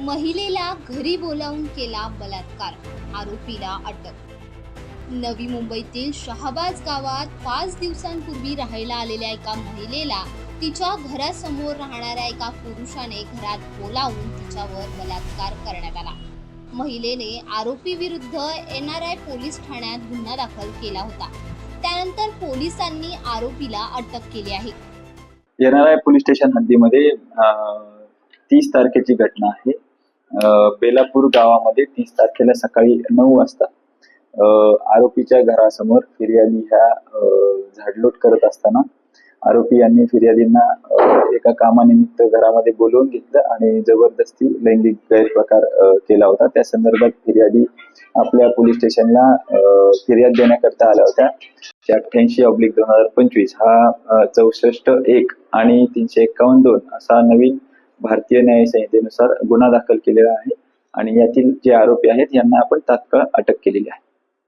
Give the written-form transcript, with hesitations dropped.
महिलेला घरी बोलावून केला बलात्कार, आरोपीला अटक। नवी मुंबईतील शहाबाज गावात 5 दिवसांपूर्वी राहायला आलेल्या एका महिलेला तिच्या घरासमोर राहणाऱ्या एका पुरुषाने घरात बोलावून तिच्यावर बलात्कार करण्यात आला। महिलेने आरोपी विरुद्ध NRI पोलीस ठाण्यात गुन्हा दाखल केला होता। त्यानंतर पोलिसांनी आरोपीला अटक केली आहे। NRI पोलीस स्टेशन हद्दीमध्ये 30 तारखेची घटना आहे। बेलापूर गावामध्ये 30 तारखेला सकाळी 9 वाजता आरोपीच्या घरासमोर फिर्यादी ह्या झाडलोट करत असताना आरोपी यांनी फिर्यादींना एका कामानिमित्त घरामध्ये बोलवून घेतलं आणि जबरदस्ती लैंगिक गैरप्रकार केला होता। त्या संदर्भात फिर्यादी आपल्या पोलीस स्टेशनला फिर्याद देण्याकरता आल्या होत्या। 88/2025 हा 64(1) आणि 351(2) असा नवीन भारतीय न्याय संहितेनुसार गुन्हा दाखल केलेला आहे आणि यातील जे आरोपी आहेत यांना आपण तात्काळ अटक केलेली आहे।